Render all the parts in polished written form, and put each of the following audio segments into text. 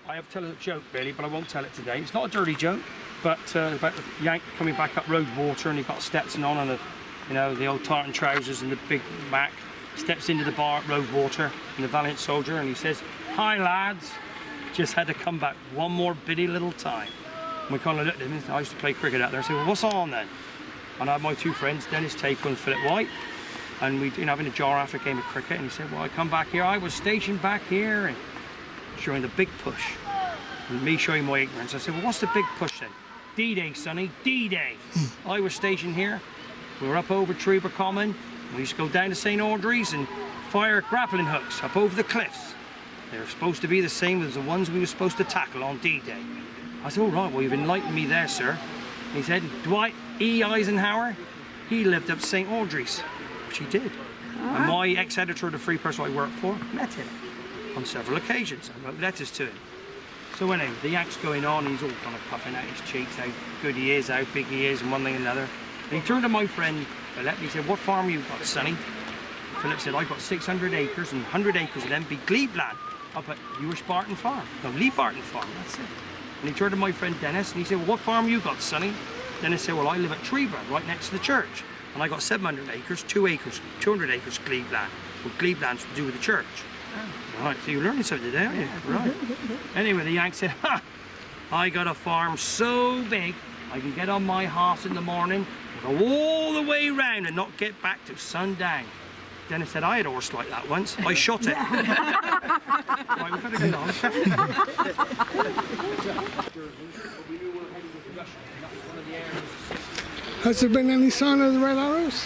I have to tell a joke really, but I won't tell it today. It's not a dirty joke, but about the Yank coming back up Road Water, and he got Stetson on and the old tartan trousers and the big Mac. Steps into the bar at Road Water and the Valiant Soldier, and he says, "Hi lads, just had to come back one more bitty little time." And we kind of looked at him. I used to play cricket out there. I said, "Well, what's on then?" And I had my two friends, Dennis Taper and Philip White, and we'd having a jar after a game of cricket. And he said, "Well, I come back here. I was stationed back here and during the big push." And me showing my ignorance, I said, "Well, what's the big push then?" "D-Day, sonny, D-Day. I was stationed here. We were up over Trooper Common. We used to go down to St. Audrey's and fire grappling hooks up over the cliffs. They were supposed to be the same as the ones we were supposed to tackle on D-Day." I said, "All right, well, you've enlightened me there, sir." And he said, "Dwight E. Eisenhower, he lived up St. Audrey's," which he did. And my ex-editor of the Free Press I worked for met him on several occasions. I wrote letters to him. So anyway, the Yank's going on, he's all kind of puffing out his cheeks, how good he is, how big he is, and one thing and another. And he turned to my friend Philip and he said, "What farm you got, sonny?" Philip said, "I've got 600 acres, and 100 acres of them be glebe land up at Jewish Barton Farm. No, Lee Barton Farm, that's it." And he turned to my friend Dennis and he said, "Well, what farm you got, sonny?" Dennis said, "Well, I live at Treeburn, right next to the church. And I got 700 acres, 200 acres glebe land. Well, glebe land's to do with the church." Oh. Right, so you're learning something today, aren't you? Right. Anyway, the Yank said, "Ha! I got a farm so big, I can get on my horse in the morning, and go all the way round and not get back till sundown." Dennis said, "I had a horse like that once. I shot it." Right, we better get on. Has there been any sign of the Red Arrows?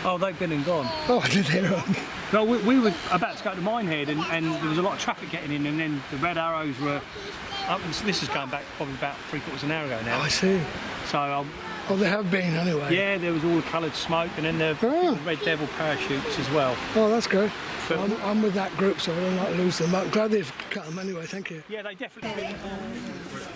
Oh, they've been and gone. Oh, I did hear wrong. No, we were about to go to Minehead, and there was a lot of traffic getting in, and then the Red Arrows were up. This is going back probably about 3/4 an hour ago now. Oh, I see. So, Oh, they have been anyway. yeah, there was all the coloured smoke, and then the Red Devil parachutes as well. Oh, that's good. But- I'm with that group, so I don't like to lose them. I'm glad they've cut them anyway, thank you. Yeah, they definitely.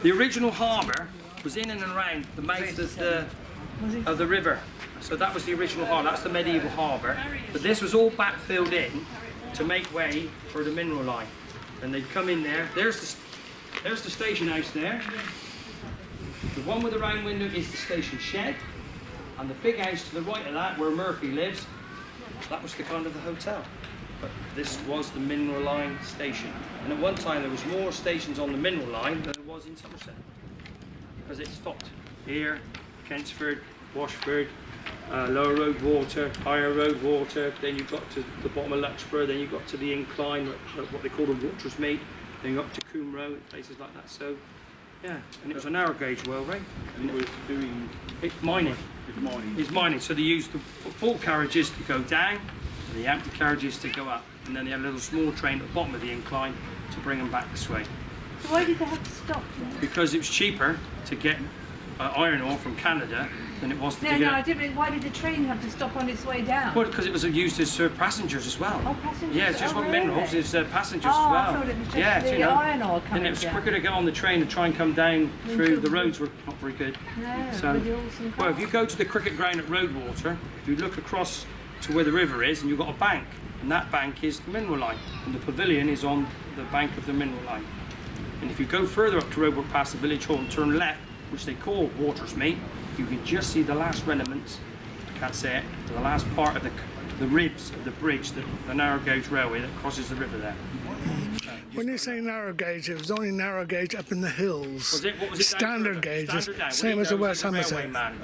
The original harbour was in and around the mouth of the river. So that was the original harbour, that's the medieval harbour. But this was all backfilled in to make way for the mineral line. And they'd come in there. There's the station house there. The one with the round window is the station shed. And the big house to the right of that, where Murphy lives, that was the kind of the hotel. But this was the mineral line station. And at one time there was more stations on the mineral line than there was in Somerset. Because it stopped here, Kentsford, Washford, Lower Road Water, Higher Road Water, then you got to the bottom of Luxborough, then you got to the incline, what they call the Waters Mead, then you got to Coombe Road, places like that. So, yeah, and it was a narrow gauge railway. And it was doing Mining. mining. It's mining, so they used the full carriages to go down, and the empty carriages to go up, and then they had a little small train at the bottom of the incline to bring them back this way. So why did they have to stop then? Because it was cheaper to get iron ore from Canada than it was to No, get no, it. I didn't mean, why did the train have to stop on its way down? Well, because it was used as passengers as well. Oh, passengers? Yeah, it's just Oh, what minerals really? is passengers Oh, as well. I thought it was just yeah, the you know. iron ore coming And it was down. quicker to get on the train and try and come down through. The roads were not very good. No, So, with the awesome well, if you go to the cricket ground at Roadwater, if you look across to where the river is, and you've got a bank, and that bank is the mineral line, and the pavilion is on the bank of the mineral line. And if you go further up to Roadwater past the village hall and turn left, which they call Waters Mead, you can just see the last remnants, I can't say it, the last part of the ribs of the bridge, the narrow gauge railway that crosses the river there. When you say narrow gauge, it was only narrow gauge up in the hills. Was it? What was it? Standard gauge, Standard down. same Well, as the he knows West he's a railway Somerset. man,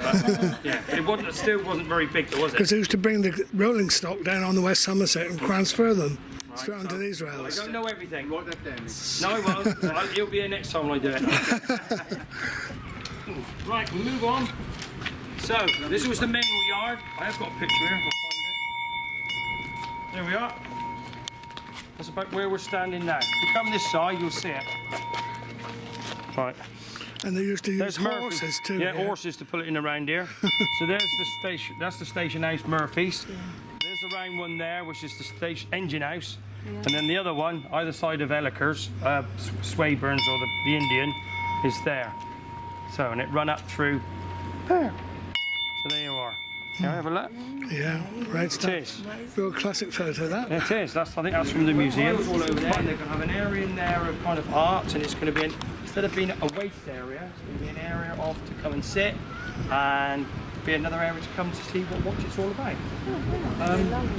but, yeah, it still wasn't very big, though, was it? Because they used to bring the rolling stock down on the West Somerset and transfer them straight Right, onto so these I rails. don't know everything. Write that down. No, I won't. He'll be here next time I do it. Right, we move on. So, this was the mineral yard. I have got a picture here. I'll find it. There we are. That's about where we're standing now. If you come this side, you'll see it. Right. And they used to use There's Murphy. horses too. Yeah, horses to pull it in around here. So there's the station. That's the station house, Murphy's. There's the round one there, which is the station engine house. And then the other one, either side of Ellicker's, Swayburns or the Indian, is there. So, and it run up through there. So there you are. Can I have a look? Yeah, great It stuff. is. Real classic photo, that. It is. I think that's from the museum. It's all over there. And they're going to have an area in there of kind of art, and it's going to be instead of being a waste area, it's going to be an area of to come and sit, and be another area to come to see what it's all about.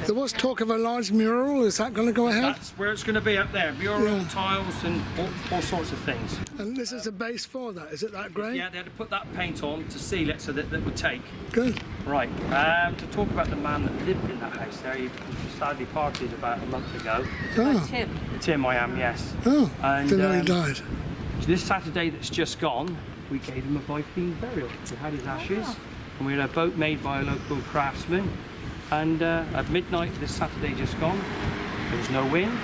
There was talk of a large mural. Is that going to go ahead? That's where it's going to be up there. Mural, tiles, and all sorts of things. And this is a base for that. Is it that grey? Yeah, they had to put that paint on to seal it so that would take. Good. Right. To talk about the man that lived in that house there, he sadly parted about a month ago. Oh, Tim, I am, yes. oh. And, Didn't know he died. This Saturday that's just gone, we gave him a Viking burial. We had his ashes, and we had a boat made by a local craftsman. And at midnight this Saturday just gone, there was no wind,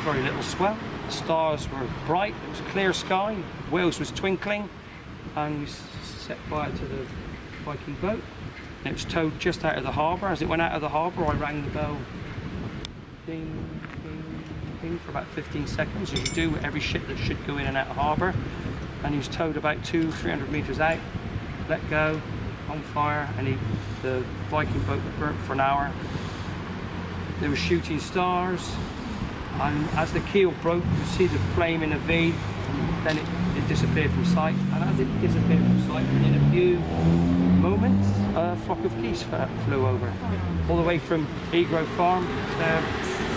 very little swell. The stars were bright, it was a clear sky, Wales was twinkling, and we set fire to the Viking boat. And it was towed just out of the harbour. As it went out of the harbour, I rang the bell, ding, ding, ding, for about 15 seconds, as you do with every ship that should go in and out of harbour. And he was towed about 200-300 metres out, let go, on fire, and the Viking boat burnt for an hour. There were shooting stars, and as the keel broke, you see the flame in a V, and then it disappeared from sight. And as it disappeared from sight, in a few moments, a flock of geese flew over, all the way from Egrove Farm to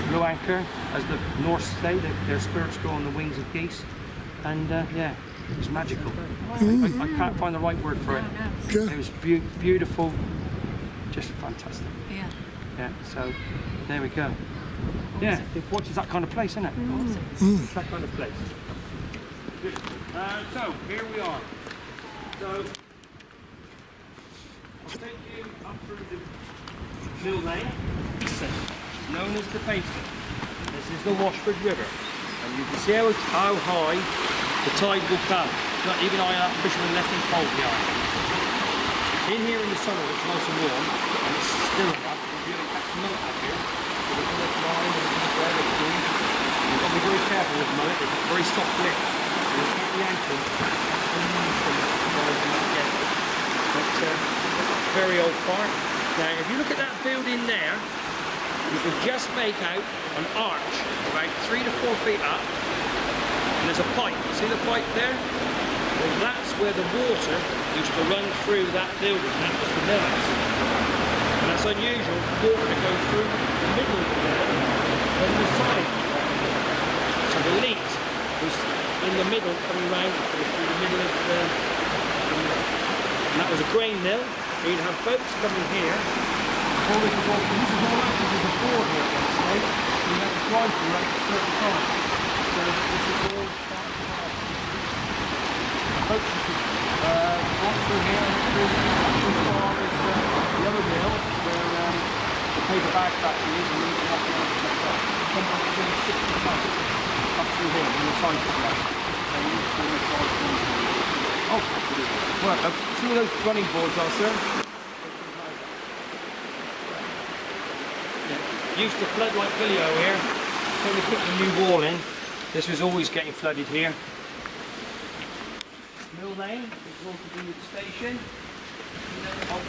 Blue Anchor, as the Norse say, their spirits go on the wings of geese, and yeah. It was magical. I can't find the right word for it. Good. It was beautiful, just fantastic. Yeah. Yeah, so there we go. Yeah, Watchet is that kind of place, isn't it? It's that kind of place. Good. So, here we are. So, I'll take you up through the mill lane. It's known as the Basin. This is the Washford River. And you can see how high the tide will come. Not even that fisherman left him cold behind. In here in the summer, it's nice and warm, and it's still enough. If you're going to catch mullet up here, with a mullet line and a mullet there, you've got to be very careful with mullet. It's a very soft lip. So you keep the ankle. But very old part. Now, if you look at that building there, you can just make out an arch about 3 to 4 feet up. And there's a pipe. See the pipe there? Well, that's where the water used to run through that building. That was the mill house. And that's unusual, water to go through the middle of the mill and the side. So the leak was in the middle, coming round through the middle of the mill. And that was a grain mill. You'd have boats coming here. Before we could walk, this is all up, this is a board here at one stage. You have to drive through at a certain time. So this is all part of the boats you could walk through here and through as far as the other mill where the paper bag factory is, and then you can walk around like that. Come up to 60 miles up through here on the side of the road. So you need to drive through. Oh, well, see those running boards are, sir? Used to flood like Billy-O here. When we put the new wall in, this was always getting flooded here. Mill Lane is going to be the station.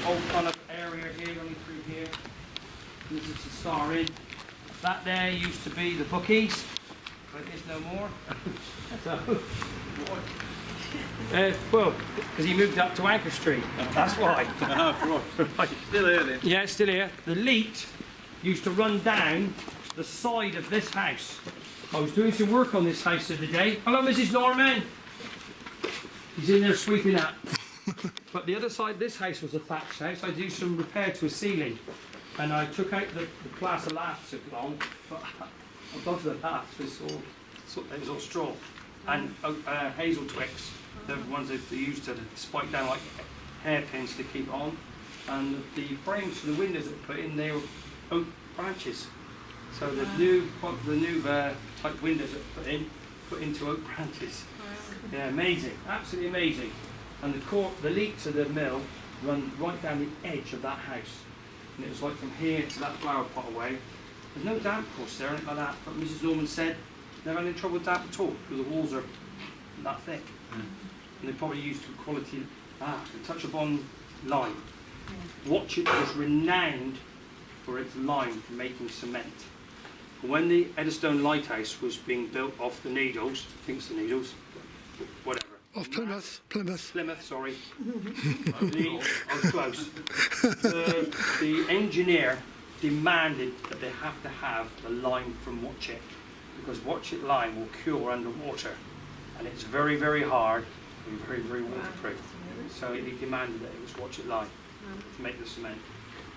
Old kind of area here, running through here. This is the Star Inn. That there used to be the bookies, but it is no more. So, well, because he moved up to Anchor Street. That's why. Right. Still here then? Yeah, it's still here. The leat used to run down the side of this house. I was doing some work on this house the other day. Hello, Mrs. Norman. He's in there sweeping up. But the other side, this house was a thatched house. I do some repair to a ceiling, and I took out the plaster lath took long, but above the lath was all straw and hazel twigs. They're the ones that they used to spike down like hairpins to keep on. And the frames for the windows that were put in, they were oak branches. So the new type windows that were put into oak branches. Yeah, amazing, absolutely amazing. And the leak to the mill run right down the edge of that house. And it was like from here to that flower pot away. There's no damp course there, anything like that. But Mrs. Norman said never had any trouble with damp at all because the walls are that thick. And they probably used quality, the touch upon lime. Watchet was renowned for its lime for making cement. When the Eddystone Lighthouse was being built off the Needles, I think it's the Needles, whatever. Off Plymouth. Plymouth, sorry. I was close. The engineer demanded that they have to have the lime from Watchet, because Watchet lime will cure underwater, and it's very, very hard and very, very waterproof. So he demanded that it was Watchet lime to make the cement.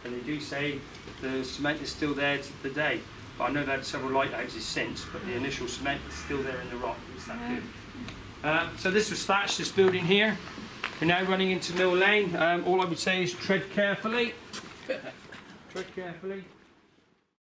And they do say the cement is still there to the day. But I know they've had several lighthouses since, but the initial cement is still there in the rock. It's that good. So this was thatched, this building here. We're now running into Mill Lane. All I would say is tread carefully. Tread carefully.